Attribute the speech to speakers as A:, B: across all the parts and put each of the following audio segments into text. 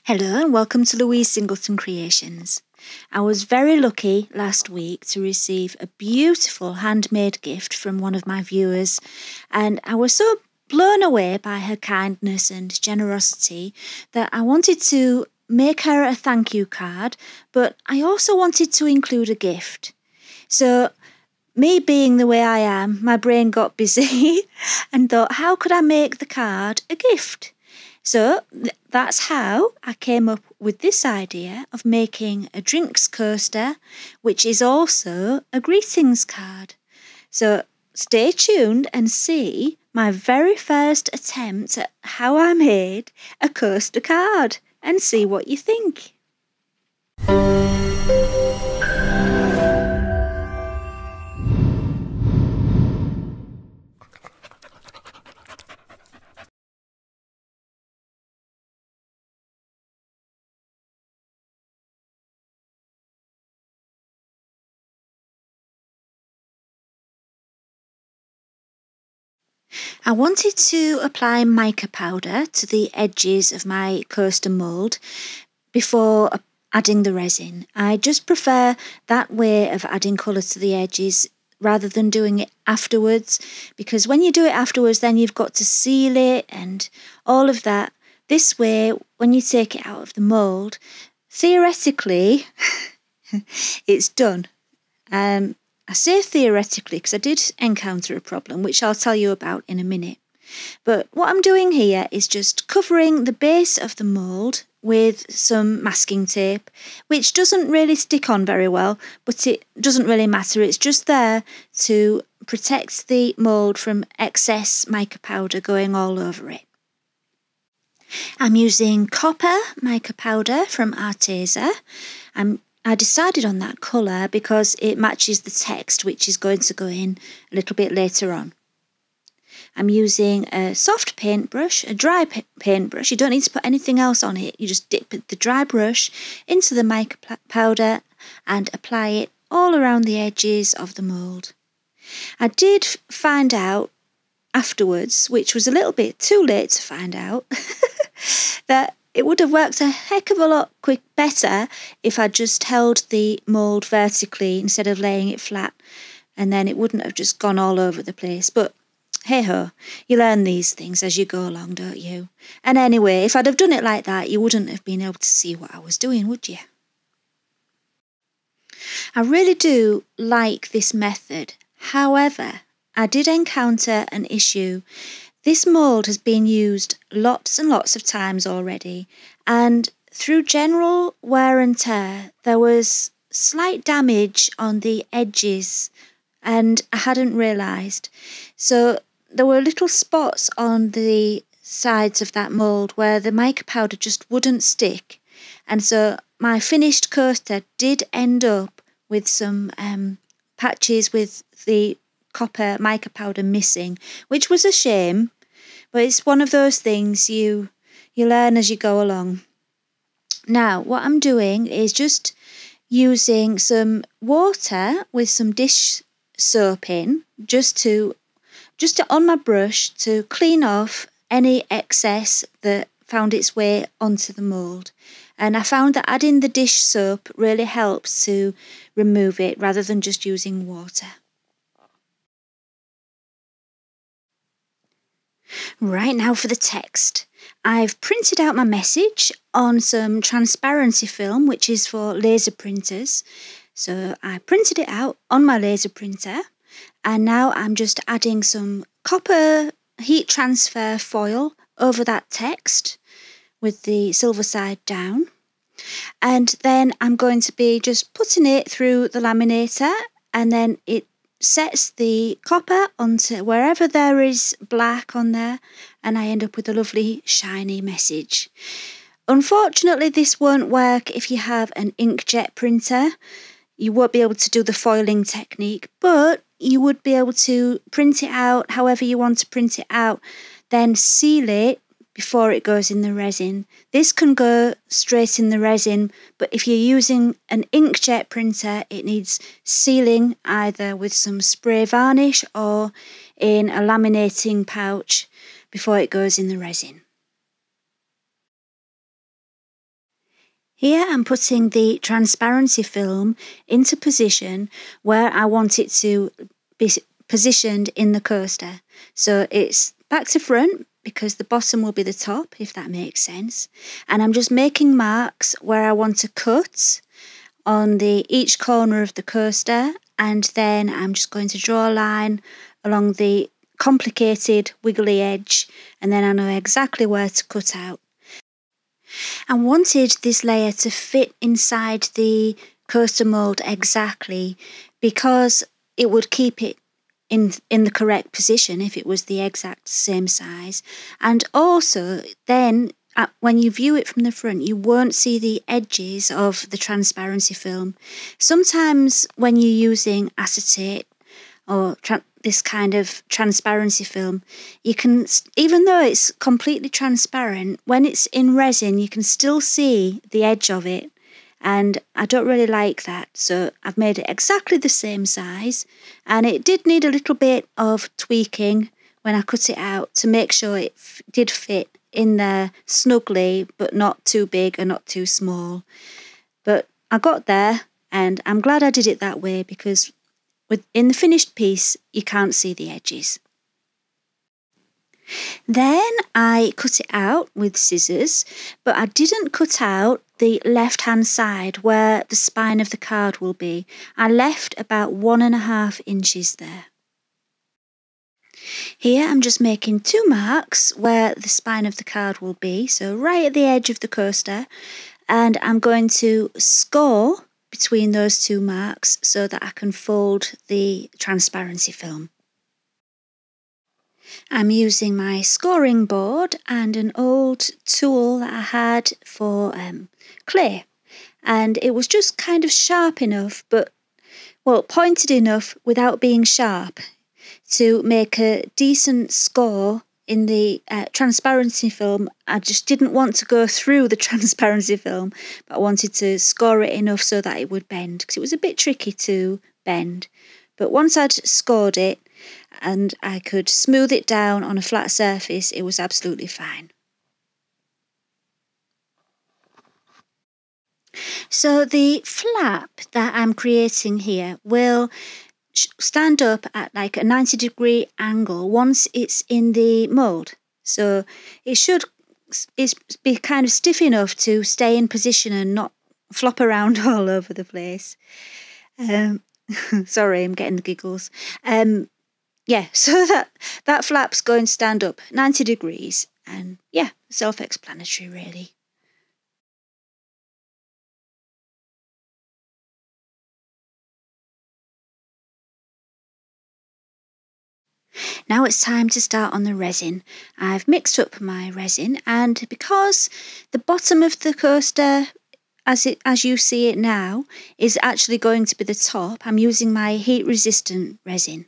A: Hello and welcome to Louise Singleton Creations. I was very lucky last week to receive a beautiful handmade gift from one of my viewers, and I was so blown away by her kindness and generosity that I wanted to make her a thank you card, but I also wanted to include a gift. So me being the way I am, my brain got busy and thought, how could I make the card a gift? So that's how I came up with this idea of making a drinks coaster, which is also a greetings card. So stay tuned and see my very first attempt at how I made a coaster card and see what you think. I wanted to apply mica powder to the edges of my coaster mould before adding the resin. I just prefer that way of adding colour to the edges rather than doing it afterwards, because when you do it afterwards then you've got to seal it and all of that. This way, when you take it out of the mould, theoretically it's done. I say theoretically because I did encounter a problem, which I'll tell you about in a minute. But what I'm doing here is just covering the base of the mould with some masking tape, which doesn't really stick on very well, but it doesn't really matter. It's just there to protect the mould from excess mica powder going all over it. I'm using copper mica powder from Arteza. I decided on that colour because it matches the text, which is going to go in a little bit later on. I'm using a soft paintbrush, a dry paintbrush. You don't need to put anything else on it. You just dip the dry brush into the mica powder and apply it all around the edges of the mould. I did find out afterwards, which was a little bit too late to find out, that it would have worked a heck of a lot better if I just held the mould vertically instead of laying it flat, and then it wouldn't have just gone all over the place. But hey ho, you learn these things as you go along, don't you? And anyway, if I'd have done it like that, you wouldn't have been able to see what I was doing, would you? I really do like this method. However, I did encounter an issue. This mould has been used lots and lots of times already, and through general wear and tear, there was slight damage on the edges, and I hadn't realised. So there were little spots on the sides of that mould where the mica powder just wouldn't stick, and so my finished coaster did end up with some patches with the copper mica powder missing, which was a shame, but it's one of those things you learn as you go along. Now what I'm doing is just using some water with some dish soap in, just on my brush to clean off any excess that found its way onto the mould. And I found that adding the dish soap really helps to remove it rather than just using water. Right, now for the text. I've printed out my message on some transparency film, which is for laser printers. So I printed it out on my laser printer, and now I'm just adding some copper heat transfer foil over that text with the silver side down. And then I'm going to be just putting it through the laminator, and then it sets the copper onto wherever there is black on there, and I end up with a lovely shiny message. Unfortunately, this won't work if you have an inkjet printer. You won't be able to do the foiling technique, but you would be able to print it out however you want to print it out, then seal it before it goes in the resin. This can go straight in the resin, but if you're using an inkjet printer, it needs sealing either with some spray varnish or in a laminating pouch before it goes in the resin. Here I'm putting the transparency film into position where I want it to be positioned in the coaster. So it's back to front because the bottom will be the top, if that makes sense. And I'm just making marks where I want to cut on each corner of the coaster, and then I'm just going to draw a line along the complicated wiggly edge, and then I know exactly where to cut out. I wanted this layer to fit inside the coaster mould exactly because it would keep it in the correct position if it was the exact same size. And also then when you view it from the front, you won't see the edges of the transparency film. Sometimes when you're using acetate or this kind of transparency film, you can, even though it's completely transparent, when it's in resin, you can still see the edge of it. And I don't really like that. So I've made it exactly the same size. And it did need a little bit of tweaking when I cut it out to make sure it did fit in there snugly, but not too big and not too small. But I got there, and I'm glad I did it that way because in the finished piece, you can't see the edges. Then I cut it out with scissors, but I didn't cut out the left-hand side where the spine of the card will be. I left about 1.5 inches there. Here I'm just making 2 marks where the spine of the card will be, so right at the edge of the coaster, and I'm going to score between those 2 marks so that I can fold the transparency film. I'm using my scoring board and an old tool that I had for clay, and it was just kind of sharp enough, pointed enough without being sharp to make a decent score in the transparency film. I just didn't want to go through the transparency film, but I wanted to score it enough so that it would bend, because it was a bit tricky to bend. But once I'd scored it and I could smooth it down on a flat surface, it was absolutely fine. So the flap that I'm creating here will stand up at like a 90-degree angle once it's in the mould. So it should be kind of stiff enough to stay in position and not flop around all over the place. Sorry, I'm getting the giggles. Yeah, so that flap's going to stand up 90 degrees, and yeah, self-explanatory really. Now it's time to start on the resin. I've mixed up my resin, and because the bottom of the coaster, as you see it now, is actually going to be the top, I'm using my heat-resistant resin.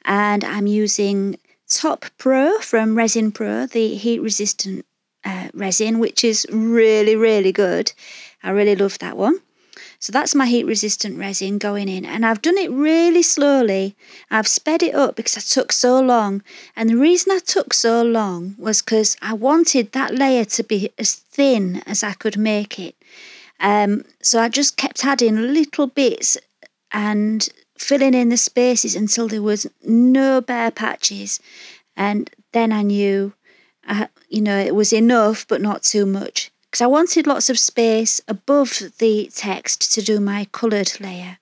A: And I'm using Top Pro from Resin Pro, the heat-resistant resin, which is really, really good. I really love that one. So that's my heat-resistant resin going in, and I've done it really slowly. I've sped it up because I took so long, and the reason I took so long was because I wanted that layer to be as thin as I could make it. So I just kept adding little bits and filling in the spaces until there was no bare patches, and then I knew, it was enough but not too much, because I wanted lots of space above the text to do my coloured layer.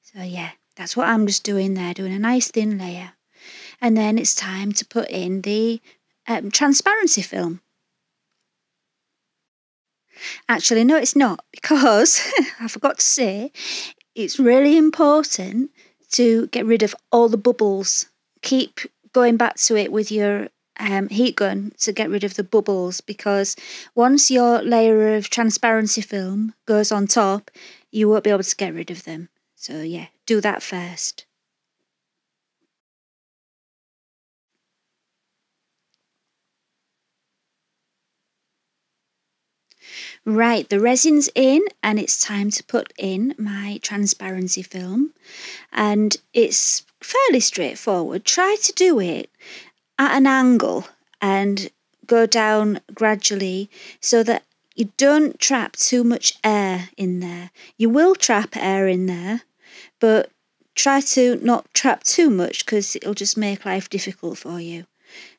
A: So yeah, that's what I'm just doing there, doing a nice thin layer. And then it's time to put in the transparency film. Actually, no, it's not, because I forgot to say, it's really important to get rid of all the bubbles. Keep going back to it with your heat gun to get rid of the bubbles, because once your layer of transparency film goes on top, you won't be able to get rid of them. So yeah, do that first. Right, the resin's in, and it's time to put in my transparency film, and it's fairly straightforward. Try to do it at an angle and go down gradually so that you don't trap too much air in there. You will trap air in there, but try to not trap too much because it'll just make life difficult for you.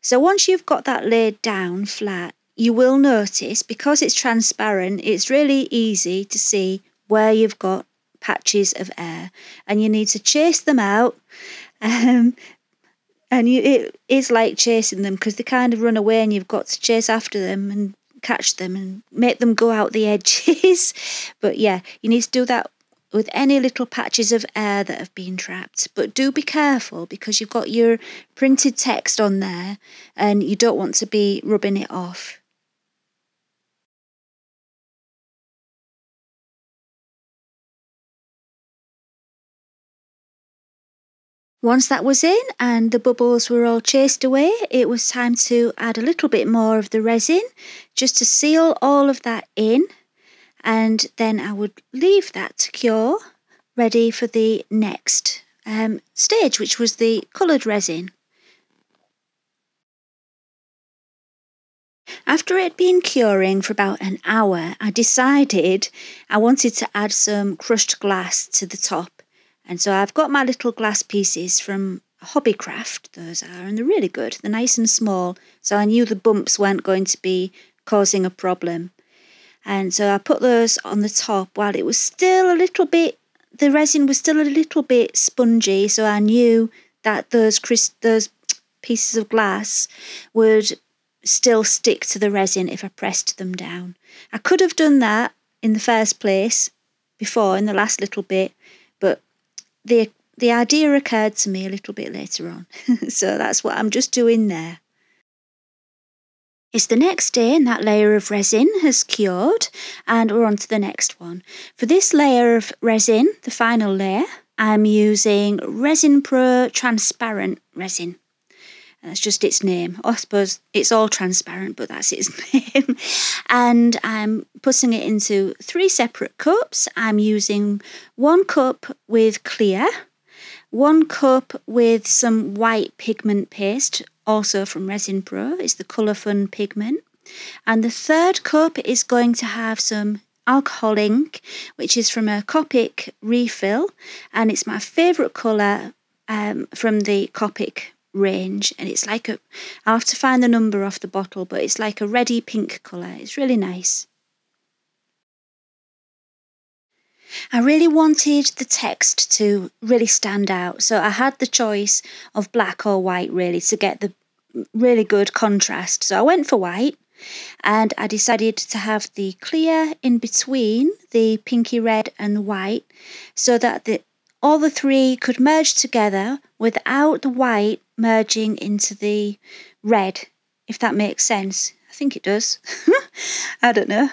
A: So once you've got that laid down flat, you will notice, because it's transparent, it's really easy to see where you've got patches of air, and you need to chase them out. It is like chasing them because they kind of run away, and you've got to chase after them and catch them and make them go out the edges. But yeah, you need to do that with any little patches of air that have been trapped. But do be careful because you've got your printed text on there and you don't want to be rubbing it off. Once that was in and the bubbles were all chased away, it was time to add a little bit more of the resin just to seal all of that in, and then I would leave that to cure, ready for the next stage, which was the coloured resin. After it had been curing for about an hour, I decided I wanted to add some crushed glass to the top. And so I've got my little glass pieces from Hobbycraft, those are, and they're really good. They're nice and small, so I knew the bumps weren't going to be causing a problem. And so I put those on the top while it was still a little bit, the resin was still a little bit spongy, so I knew that those pieces of glass would still stick to the resin if I pressed them down. I could have done that in the first place before, in the last little bit, but the idea occurred to me a little bit later on. So that's what I'm just doing there. It's the next day and that layer of resin has cured, and we're on to the next one. For this layer of resin, the final layer, I'm using Resin Pro Transparent resin. That's just its name. I suppose it's all transparent, but that's its name. And I'm putting it into 3 separate cups. I'm using 1 cup with clear, 1 cup with some white pigment paste, also from Resin Pro. It's the Colour Fun pigment. And the 3rd cup is going to have some alcohol ink, which is from a Copic refill. And it's my favourite colour from the Copic range, and it's like I'll have to find the number off the bottle, but it's like a reddy pink colour. It's really nice. I really wanted the text to really stand out, so I had the choice of black or white really to get the really good contrast. So I went for white, and I decided to have the clear in between the pinky red and the white, so that all the 3 could merge together without the white merging into the red, if that makes sense. I think it does. I don't know.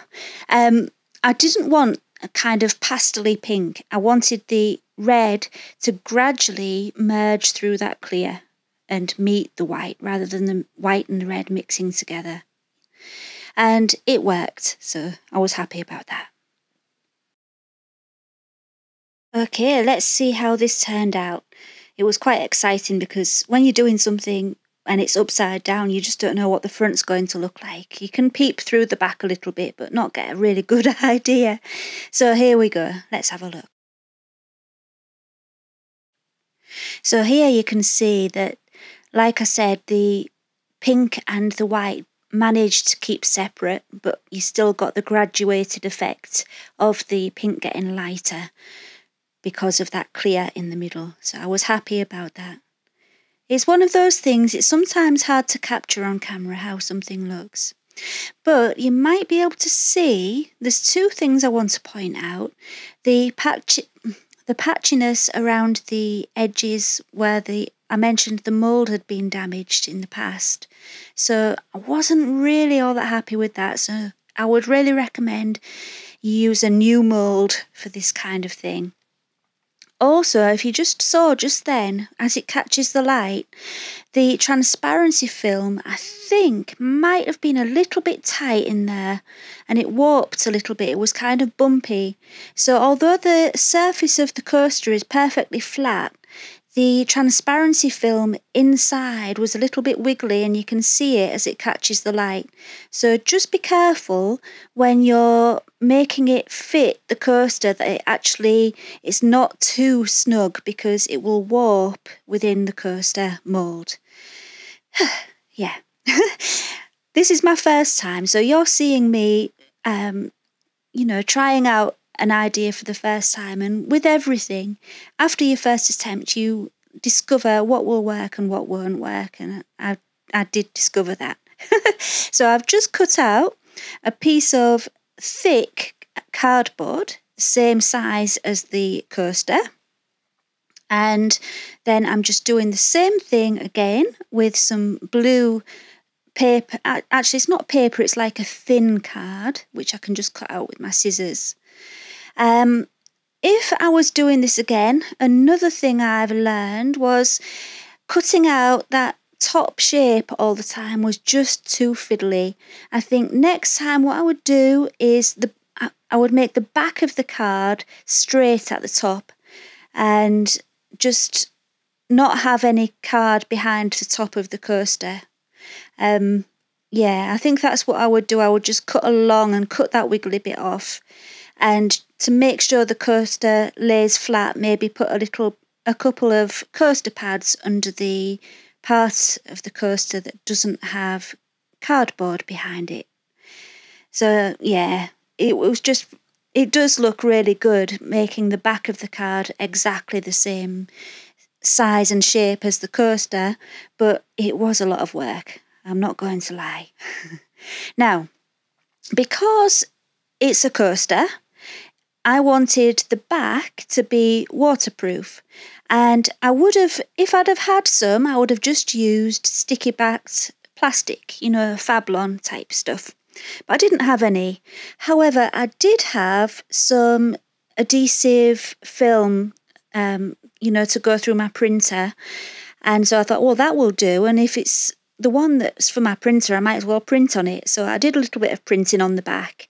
A: I didn't want a kind of pastel-y pink. I wanted the red to gradually merge through that clear and meet the white, rather than the white and the red mixing together. And it worked, so I was happy about that. Okay, let's see how this turned out. It was quite exciting because when you're doing something and it's upside down, you just don't know what the front's going to look like. You can peep through the back a little bit, but not get a really good idea. So here we go. Let's have a look. So here you can see that, like I said, the pink and the white managed to keep separate, but you still got the graduated effect of the pink getting lighter because of that clear in the middle. So I was happy about that. It's one of those things, it's sometimes hard to capture on camera how something looks. But you might be able to see, there's 2 things I want to point out. The patchiness around the edges where I mentioned the mould had been damaged in the past. So I wasn't really all that happy with that. So I would really recommend you use a new mould for this kind of thing. Also, if you just saw just then, as it catches the light, the transparency film, I think, might have been a little bit tight in there, and it warped a little bit. It was kind of bumpy. So although the surface of the coaster is perfectly flat, the transparency film inside was a little bit wiggly, and you can see it as it catches the light. So just be careful when you're making it fit the coaster that it's not too snug, because it will warp within the coaster mould. Yeah. This is my first time, so you're seeing me trying out an idea for the first time. And with everything, after your first attempt, you discover what will work and what won't work. And I did discover that. So I've just cut out a piece of thick cardboard, same size as the coaster. And then I'm just doing the same thing again with some blue paper. Actually, it's not paper, it's like a thin card, which I can just cut out with my scissors. If I was doing this again, another thing I've learned was cutting out that top shape all the time was just too fiddly. I think next time what I would do is I would make the back of the card straight at the top and just not have any card behind the top of the coaster. I think that's what I would do. I would just cut along and cut that wiggly bit off. And to make sure the coaster lays flat, maybe put a couple of coaster pads under the part of the coaster that doesn't have cardboard behind it. So yeah, it does look really good, making the back of the card exactly the same size and shape as the coaster, but it was a lot of work. I'm not going to lie. Now, because it's a coaster, I wanted the back to be waterproof, and if I'd have had some, I would have just used sticky backed plastic, Fablon type stuff. But I didn't have any. However, I did have some adhesive film, to go through my printer, and so I thought, well, that will do. And if it's the one that's for my printer, I might as well print on it. So I did a little bit of printing on the back.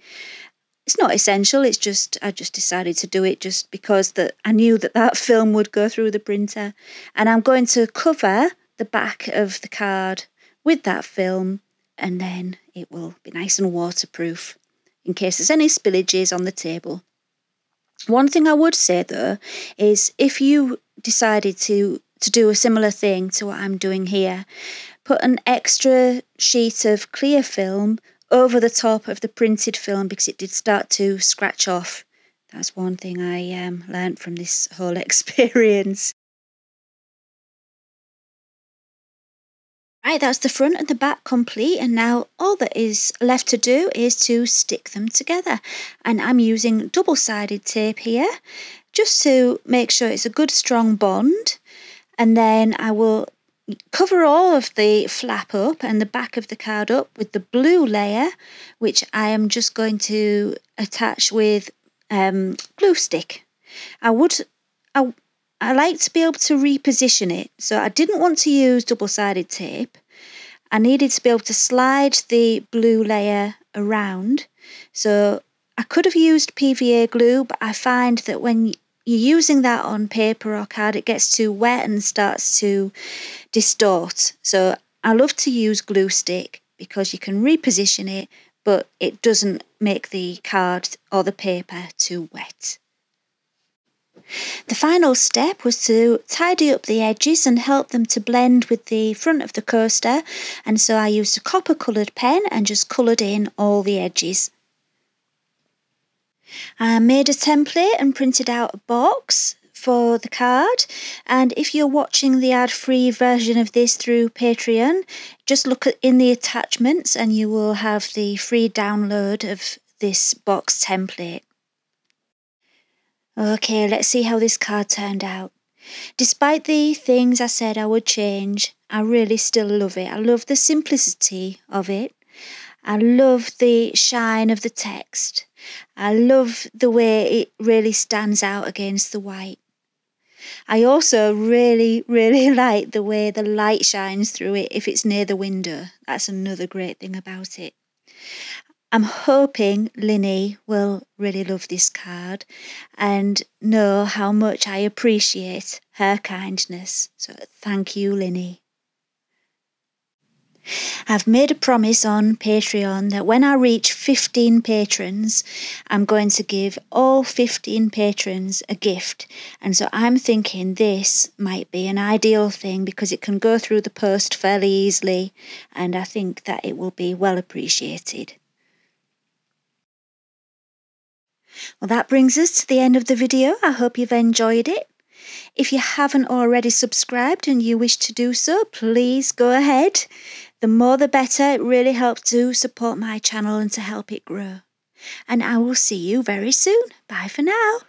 A: It's not essential, I just decided to do it just because I knew that film would go through the printer. And I'm going to cover the back of the card with that film, and then it will be nice and waterproof in case there's any spillages on the table. One thing I would say though is, if you decided to do a similar thing to what I'm doing here, put an extra sheet of clear film over the top of the printed film, because it did start to scratch off. That's one thing I learned from this whole experience. Right, that's the front and the back complete, and now all that is left to do is to stick them together. And I'm using double-sided tape here just to make sure it's a good strong bond. And then I will cover all of the flap up and the back of the card up with the blue layer, which I am just going to attach with glue stick. I like to be able to reposition it, so I didn't want to use double-sided tape. I needed to be able to slide the blue layer around. So I could have used PVA glue, but I find that when you're using that on paper or card, it gets too wet and starts to distort. So I love to use glue stick because you can reposition it, but it doesn't make the card or the paper too wet. The final step was to tidy up the edges and help them to blend with the front of the coaster, and so I used a copper coloured pen and just coloured in all the edges. I made a template and printed out a box for the card, and if you're watching the ad-free version of this through Patreon, just look in the attachments and you will have the free download of this box template. Okay, let's see how this card turned out. Despite the things I said I would change, I really still love it. I love the simplicity of it. I love the shine of the text. I love the way it really stands out against the white. I also really, really like the way the light shines through it if it's near the window. That's another great thing about it. I'm hoping Linny will really love this card and know how much I appreciate her kindness. So thank you, Linny. I've made a promise on Patreon that when I reach 15 patrons, I'm going to give all 15 patrons a gift. And so I'm thinking this might be an ideal thing because it can go through the post fairly easily, and I think that it will be well appreciated. Well, that brings us to the end of the video. I hope you've enjoyed it. If you haven't already subscribed and you wish to do so, please go ahead. The more the better. It really helps to support my channel and to help it grow. And I will see you very soon. Bye for now.